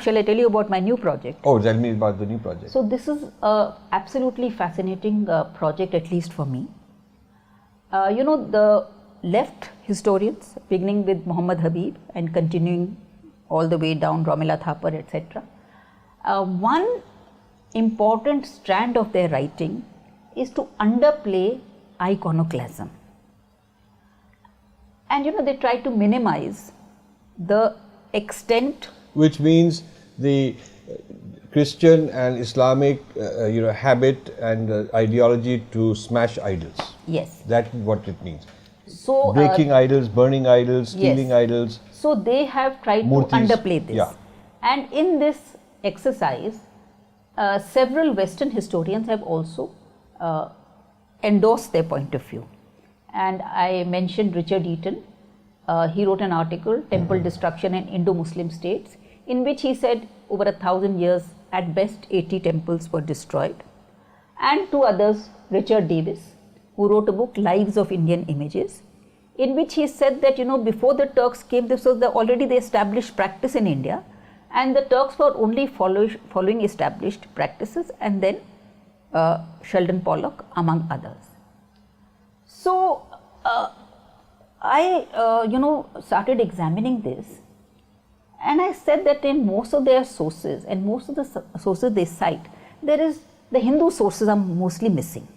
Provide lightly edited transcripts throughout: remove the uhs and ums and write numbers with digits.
Shall I tell you about my new project? Oh, tell me about the new project. So this is a absolutely fascinating project, at least for me. The left historians, beginning with Muhammad Habib and continuing all the way down Romila Thapar, etc. One important strand of their writing is to underplay iconoclasm. And they try to minimize the extent. Which means the Christian and Islamic habit and ideology to smash idols. Yes. That's what it means. So breaking idols, burning idols, stealing idols. So they have tried Murtis. To underplay this. Yeah. And in this exercise, several Western historians have also endorsed their point of view. And I mentioned Richard Eaton. He wrote an article, Temple Destruction in Indo-Muslim States, in which he said over 1,000 years, at best 80 temples were destroyed. And two others, Richard Davis, who wrote a book, Lives of Indian Images, in which he said that, before the Turks came, this was already the established practice in India, and the Turks were only following established practices, and then Sheldon Pollock, among others. So, I started examining this, and I said that in most of their sources and most of the sources they cite, the Hindu sources are mostly missing.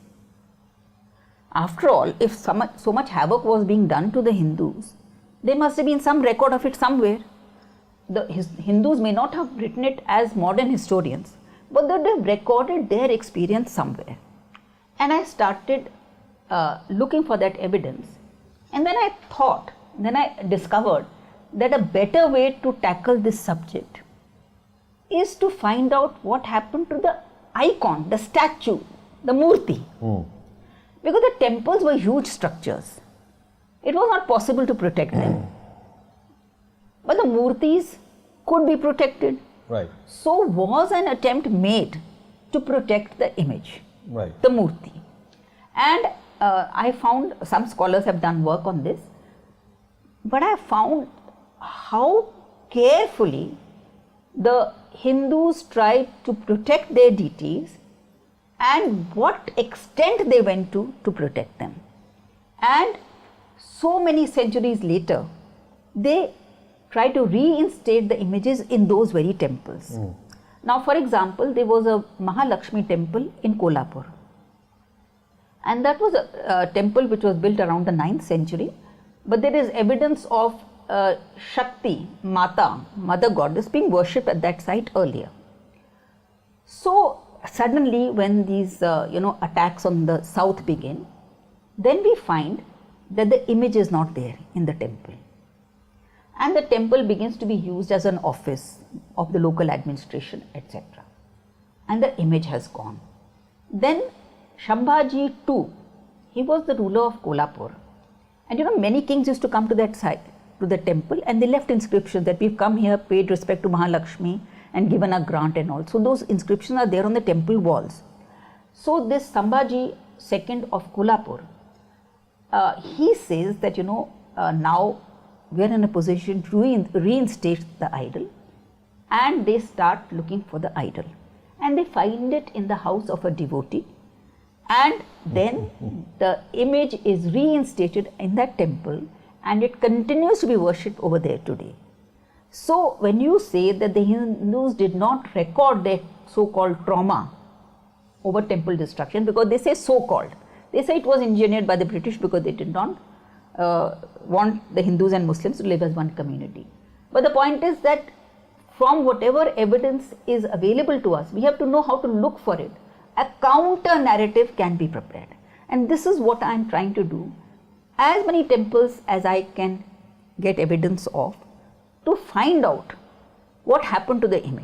After all, if so much havoc was being done to the Hindus, there must have been some record of it somewhere. The Hindus may not have written it as modern historians, but they would have recorded their experience somewhere. And I started looking for that evidence. And then I discovered that a better way to tackle this subject is to find out what happened to the icon, the statue, the murti. Because the temples were huge structures. It was not possible to protect them. But the murtis could be protected. Right. So was an attempt made to protect the image, right, the murti. And I found some scholars have done work on this, but I found how carefully the Hindus tried to protect their deities and what extent they went to protect them. And so many centuries later, they tried to reinstate the images in those very temples. Now, for example, there was a Mahalakshmi temple in Kolhapur. And that was a temple which was built around the 9th century. But there is evidence of Shakti, Mother Goddess, being worshipped at that site earlier. So, suddenly when these attacks on the south begin, then we find that the image is not there in the temple. And the temple begins to be used as an office of the local administration, etc. And the image has gone. Then Shambhaji too, he was the ruler of Kolhapur. And many kings used to come to that site, to the temple, and they left inscriptions that we've come here, paid respect to Mahalakshmi and given a grant and all. So those inscriptions are there on the temple walls. So this Shambhaji II of Kolhapur, he says that now we are in a position to reinstate the idol, and they start looking for the idol, and they find it in the house of a devotee, and then the image is reinstated in that temple, and it continues to be worshipped over there today. So when you say that the Hindus did not record their so-called trauma over temple destruction, because they say so-called, they say it was engineered by the British because they did not want the Hindus and Muslims to live as one community. But the point is that from whatever evidence is available to us, we have to know how to look for it. A counter narrative can be prepared. And this is what I am trying to do. As many temples as I can get evidence of, to find out what happened to the image.